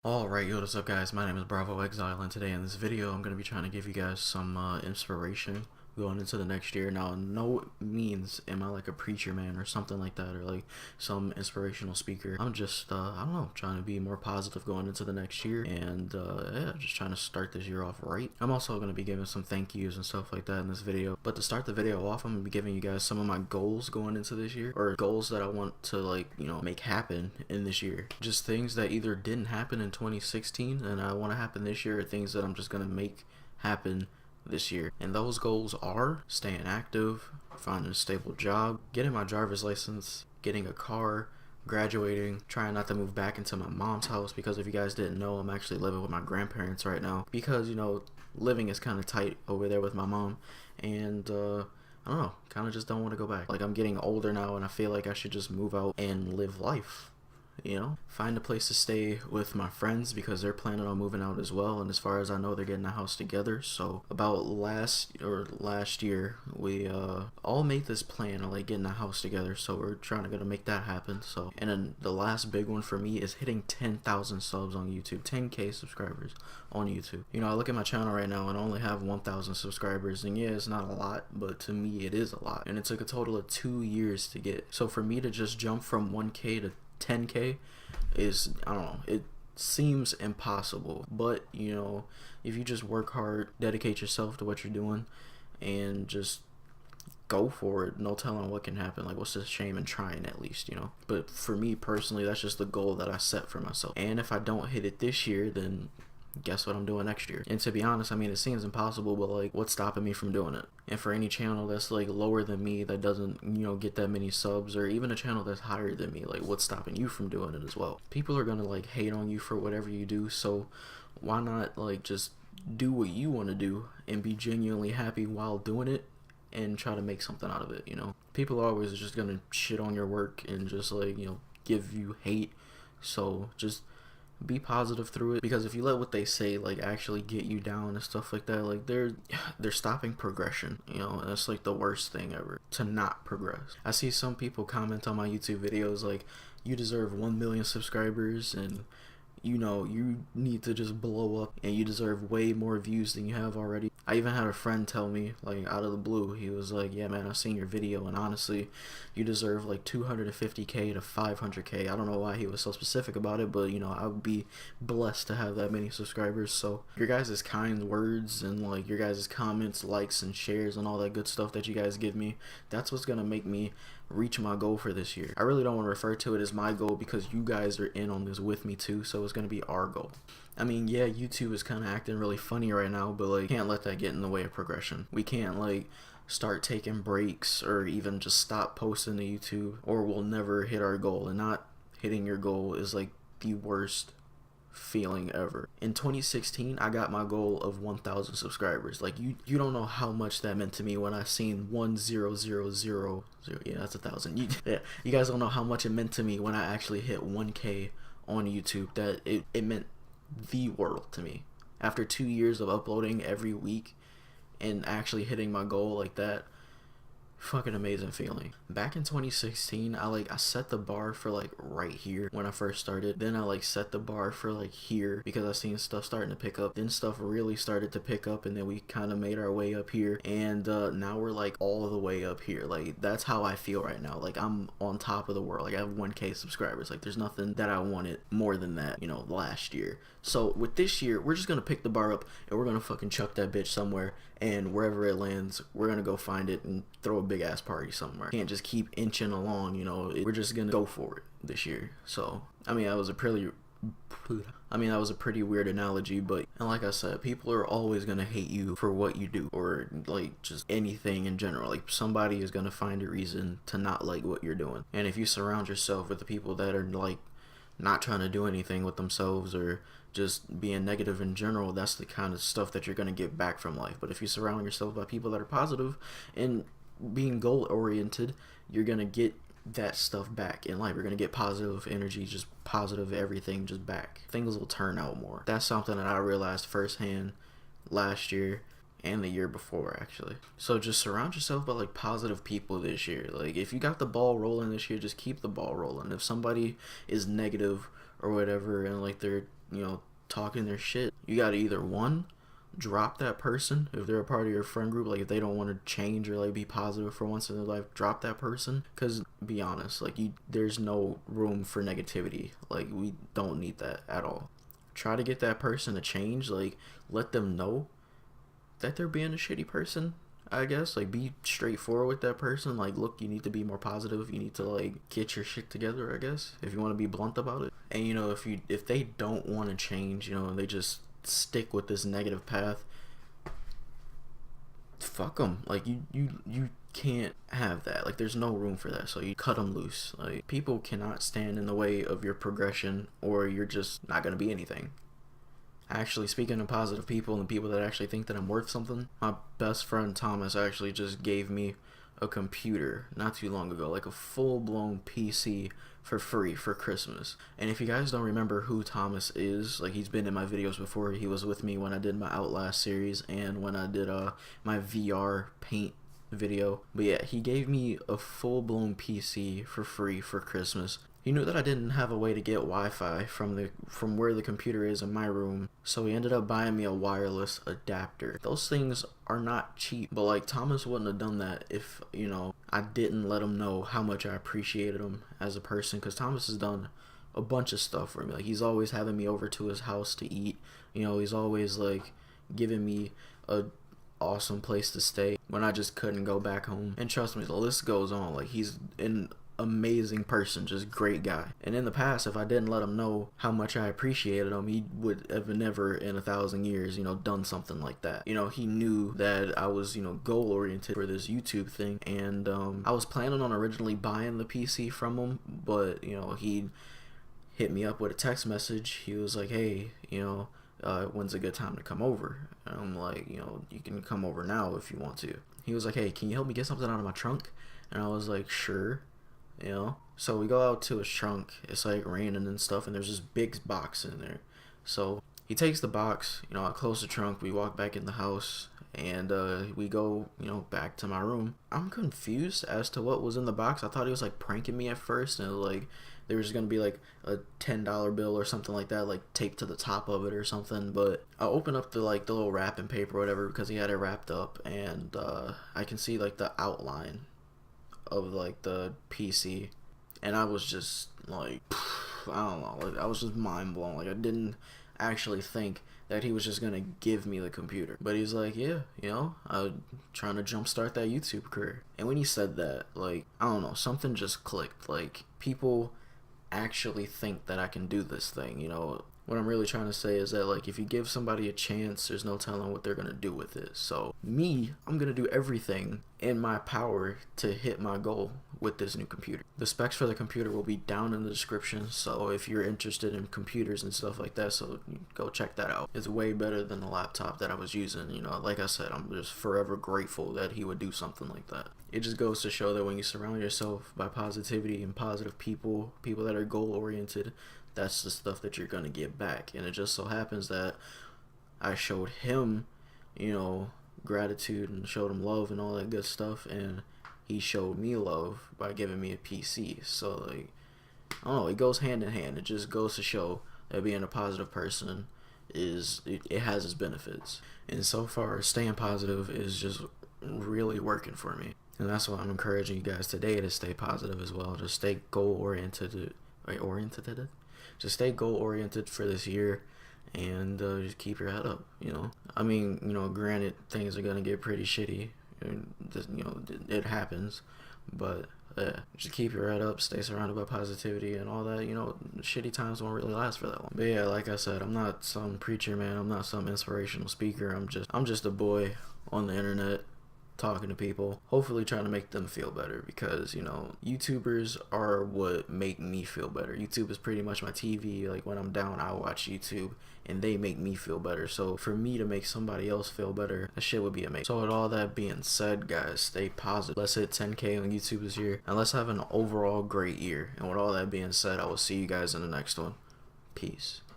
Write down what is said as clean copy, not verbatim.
Alright, yo, what's up guys? My name is Bravo Exile, and today in this video I'm going to be trying to give you guys some inspiration going into the next year. Now, no means am I like a preacher man or something like that, or like some inspirational speaker. I'm just, I don't know, trying to be more positive going into the next year, and yeah, just trying to start this year off right. I'm also going to be giving some thank yous and stuff like that in this video, but to start the video off, I'm going to be giving you guys some of my goals going into this year, or goals that I want to, like, you know, make happen in this year. Just things that either didn't happen in 2016 and I want to happen this year, or things that I'm just going to make happen this year. And those goals are staying active, finding a stable job, getting my driver's license, getting a car, graduating, trying not to move back into my mom's house, because if you guys didn't know, I'm actually living with my grandparents right now because, you know, living is kind of tight over there with my mom, and I don't know, kind of just don't want to go back. Like, I'm getting older now and I feel like I should just move out and live life. You know, find a place to stay with my friends because they're planning on moving out as well, and as far as I know, they're getting a house together. So about last year, we all made this plan of like getting a house together, so we're trying to go to make that happen. So, and then the last big one for me is hitting 10,000 subs on YouTube, 10K subscribers on YouTube. You know, I look at my channel right now and I only have 1,000 subscribers, and yeah, it's not a lot, but to me it is a lot, and it took a total of 2 years to get. So for me to just jump from 1K to 10K is, I don't know, it seems impossible, but you know, if you just work hard, dedicate yourself to what you're doing, and just go for it, no telling what can happen. Like, what's the shame in trying, at least, you know? But for me personally, that's just the goal that I set for myself, and if I don't hit it this year, then guess what I'm doing next year. And to be honest, I mean, it seems impossible, but like, what's stopping me from doing it? And for any channel that's like lower than me, that doesn't, you know, get that many subs, or even a channel that's higher than me, like, what's stopping you from doing it as well? People are gonna like hate on you for whatever you do, so why not like just do what you want to do and be genuinely happy while doing it, and try to make something out of it, you know? People are always just gonna shit on your work and just like, you know, give you hate, so just be positive through it, because if you let what they say like actually get you down and stuff like that, like they're stopping progression, you know, and that's like the worst thing ever, to not progress. I see some people comment on my YouTube videos like, you deserve 1 million subscribers, and you know, you need to just blow up, and you deserve way more views than you have already. I even had a friend tell me, like, out of the blue, he was like, yeah man, I've seen your video, and honestly, you deserve like 250K to 500K. I don't know why he was so specific about it, but you know, I would be blessed to have that many subscribers. So your guys' kind words and like your guys' comments, likes and shares and all that good stuff that you guys give me, that's what's gonna make me reach my goal for this year. I really don't want to refer to it as my goal because you guys are in on this with me too, so it's gonna be our goal. I mean, yeah, YouTube is kind of acting really funny right now, but like, can't let that get in the way of progression. We can't like start taking breaks or even just stop posting to YouTube, or we'll never hit our goal. And not hitting your goal is like the worst feeling ever. In 2016, I got my goal of 1,000 subscribers. Like, you don't know how much that meant to me when I seen 1,000. Yeah, that's 1,000. Yeah, you guys don't know how much it meant to me when I actually hit 1K on YouTube. That it meant the world to me. After 2 years of uploading every week and actually hitting my goal like that, fucking amazing feeling. Back in 2016, I set the bar for like right here when I first started. Then I like set the bar for like here because I seen stuff starting to pick up. Then stuff really started to pick up, and then we kind of made our way up here, and now we're like all the way up here. Like, that's how I feel right now. Like, I'm on top of the world. Like, I have 1K subscribers. Like, there's nothing that I wanted more than that, you know, last year. So with this year, we're just gonna pick the bar up and we're gonna fucking chuck that bitch somewhere, and wherever it lands, we're gonna go find it and throw a big ass party somewhere. Can't just keep inching along, you know. We're just gonna go for it this year. So I mean, that was a pretty weird analogy, but, and like I said, people are always gonna hate you for what you do, or like just anything in general. Like, somebody is gonna find a reason to not like what you're doing, and if you surround yourself with the people that are like not trying to do anything with themselves, or just being negative in general, that's the kind of stuff that you're going to get back from life. But if you surround yourself by people that are positive and being goal oriented, you're going to get that stuff back in life. You're going to get positive energy, just positive everything just back. Things will turn out more. That's something that I realized firsthand last year and the year before, actually. So just surround yourself by like positive people this year. Like, if you got the ball rolling this year, just keep the ball rolling. If somebody is negative or whatever, and like they're talking their shit, you gotta either one, drop that person if they're a part of your friend group. Like if they don't want to change or like be positive for once in their life, drop that person. Because be honest, like there's no room for negativity. Like we don't need that at all. Try to get that person to change. Like let them know that they're being a shitty person, I guess. Like be straightforward with that person. Like, look, you need to be more positive. You need to like get your shit together, I guess, if you want to be blunt about it. And if they don't want to change, and they just stick with this negative path, fuck them. Like you can't have that. Like there's no room for that. So you cut them loose. Like people cannot stand in the way of your progression, or you're just not gonna be anything. Actually, speaking of positive people and people that actually think that I'm worth something, my best friend Thomas actually just gave me a computer not too long ago, like a full-blown PC for free for Christmas. And if you guys don't remember who Thomas is, like he's been in my videos before. He was with me when I did my Outlast series and when I did my VR paint video. But yeah, he gave me a full-blown PC for free for Christmas. He knew that I didn't have a way to get Wi-Fi from where the computer is in my room, so he ended up buying me a wireless adapter. Those things are not cheap, but like Thomas wouldn't have done that if, I didn't let him know how much I appreciated him as a person, because Thomas has done a bunch of stuff for me. Like he's always having me over to his house to eat. He's always like giving me a awesome place to stay when I just couldn't go back home. And trust me, the list goes on. Like he's an amazing person, just great guy. And in the past, if I didn't let him know how much I appreciated him, he would have never in 1,000 years, done something like that. He knew that I was, goal oriented for this YouTube thing, and I was planning on originally buying the PC from him, but he hit me up with a text message. He was like, hey, when's a good time to come over? And I'm like, you can come over now if you want to. He was like, hey, can you help me get something out of my trunk? And I was like, sure. So we go out to his trunk. It's like raining and stuff, and there's this big box in there. So he takes the box, I close the trunk, we walk back in the house, and we go, back to my room. I'm confused as to what was in the box. I thought he was like pranking me at first, and like there was gonna be like a $10 bill or something like that, like taped to the top of it or something. But I open up the little wrapping paper or whatever, because he had it wrapped up, and I can see like the outline of like the PC, and I was just like, I don't know, like I was just mind blown. Like I didn't actually think that he was just gonna give me the computer, but he's like, yeah, I'm trying to jumpstart that YouTube career. And when he said that, like, I don't know, something just clicked. Like people actually think that I can do this thing. What I'm really trying to say is that, like, if you give somebody a chance, there's no telling what they're going to do with it. So, I'm going to do everything in my power to hit my goal with this new computer. The specs for the computer will be down in the description, so if you're interested in computers and stuff like that, so go check that out. It's way better than the laptop that I was using. Like I said, I'm just forever grateful that he would do something like that. It just goes to show that when you surround yourself by positivity and positive people that are goal-oriented, that's the stuff that you're going to get back. And it just so happens that I showed him, gratitude and showed him love and all that good stuff, and he showed me love by giving me a PC. So, like, I don't know, it goes hand in hand. It just goes to show that being a positive person it has its benefits. And so far, staying positive is just really working for me. And that's why I'm encouraging you guys today to stay positive as well. Just stay goal-oriented. Just stay goal-oriented for this year, and just keep your head up, I mean, granted, things are going to get pretty shitty, and it happens, but just keep your head up, stay surrounded by positivity and all that. Shitty times won't really last for that long. But yeah, like I said, I'm not some preacher man, I'm not some inspirational speaker, I'm just a boy on the internet talking to people, hopefully trying to make them feel better, because YouTubers are what make me feel better. YouTube is pretty much my TV. Like when I'm down, I watch YouTube and they make me feel better. So for me to make somebody else feel better, that shit would be amazing. So with all that being said, guys, stay positive. Let's hit 10K on YouTube this year, and let's have an overall great year. And with all that being said, I will see you guys in the next one. Peace.